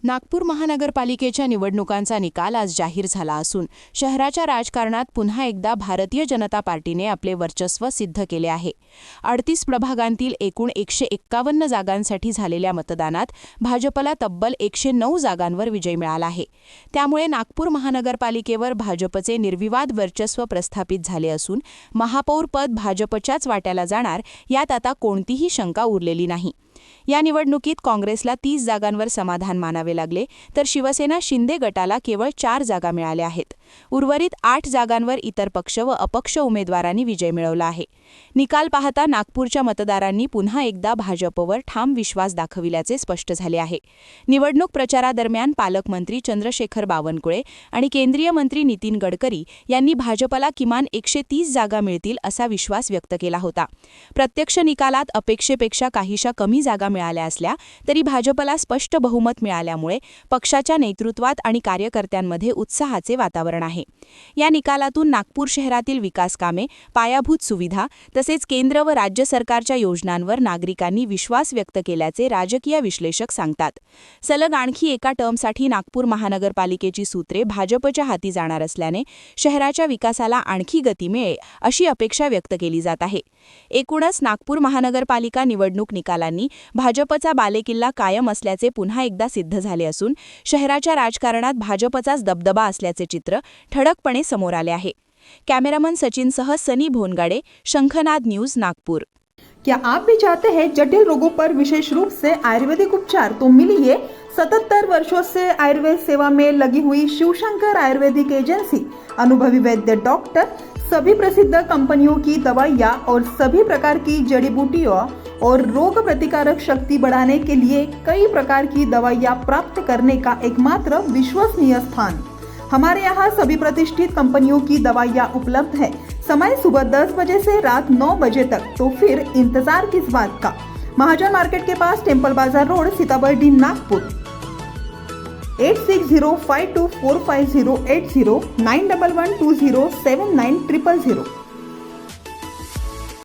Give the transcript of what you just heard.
नागपूर महानगरपालिकेच्या निवडणुकांचा निकाल आज जाहीर झाला असून शहराच्या राजकारणात पुन्हा एकदा भारतीय जनता पार्टीने आपले वर्चस्व सिद्ध केले आहे. 38 प्रभागांतील एकूण 151 जागांसाठी झालेल्या मतदानात भाजपला तब्बल 109 जागांवर विजय मिळाला आहे. त्यामुळे नागपूर महानगरपालिकेवर भाजपचे निर्विवाद वर्चस्व प्रस्थापित झाले असून महापौरपद भाजपच्याच वाट्याला जाणार यात आता कोणतीही शंका उरलेली नाही. या निवडणुकीत काँग्रेसला 30 जागांवर समाधान मानावे लागले तर शिवसेना शिंदे गटाला केवळ 4 जागा मिळाल्या आहेत. उर्वरित 8 जागांवर इतर पक्ष व अपक्ष उमेदवारांनी विजय मिळवला आहे. निकाल पाहता नागपूरच्या मतदारांनी पुन्हा एकदा भाजपवर ठाम विश्वास दाखविल्याचे स्पष्ट झाले आहे. निवडणूक प्रचारादरम्यान पालकमंत्री चंद्रशेखर बावनकुळे आणि केंद्रीय मंत्री नितीन गडकरी यांनी भाजपला किमान 130 जागा मिळतील असा विश्वास व्यक्त केला होता. प्रत्यक्ष निकालात अपेक्षेपेक्षा काहीशा कमी जागा मिळाल्या असल्या तरी भाजपला स्पष्ट बहुमत मिळाल्यामुळे पक्षाच्या नेतृत्वात आणि कार्यकर्त्यांमध्ये उत्साहाचे वातावरण आहे. या निकालातून नागपूर शहरातील विकास कामे, पायाभूत सुविधा तसेच केंद्र व राज्य सरकारच्या योजनांवर नागरिकांनी विश्वास व्यक्त केल्याचे राजकीय विश्लेषक सांगतात. सलग आणखी एका टर्मसाठी नागपूर महानगरपालिकेची सूत्रे भाजपच्या हाती जाणार असल्याने शहराच्या विकासाला आणखी गती मिळेल अशी अपेक्षा व्यक्त केली जात आहे. एकूणच नागपूर महानगरपालिका निवडणूक निकालांनी भाजपचा बालेकिल्ला कायम असल्याचे पुन्हा एकदा सिद्ध झाले असून शहराच्या राजकारणात भाजपचाच दबदबा असल्याचे चित्र ठळकपणे समोर आले आहे. कॅमेरामन सचिनसह सनी भोनगाडे, शंखनाद न्यूज, नागपूर. क्या आप भी चाहते हैं जटिल रोगों पर विशेष रूप से आयुर्वेदिक उपचार? तो मिलिए 77 वर्षों से आयुर्वेद सेवा में लगी हुई शिवशंकर आयुर्वेदिक एजेंसी. अनुभवी वैद्य डॉक्टर, सभी प्रसिद्ध कंपनियों की दवाइयाँ और सभी प्रकार की जड़ी बूटियों और रोग प्रतिकारक शक्ति बढ़ाने के लिए कई प्रकार की दवाइयाँ प्राप्त करने का एकमात्र विश्वसनीय स्थान. हमारे यहाँ सभी प्रतिष्ठित कंपनियों की दवाइयाँ उपलब्ध है. समय सुबह 10 बजे से रात 9 बजे तक. तो फिर इंतजार किस बात का? महाजन मार्केट के पास, टेम्पल बाजार रोड, सीताबर्डी, नागपुर. 8605245080 9112079000.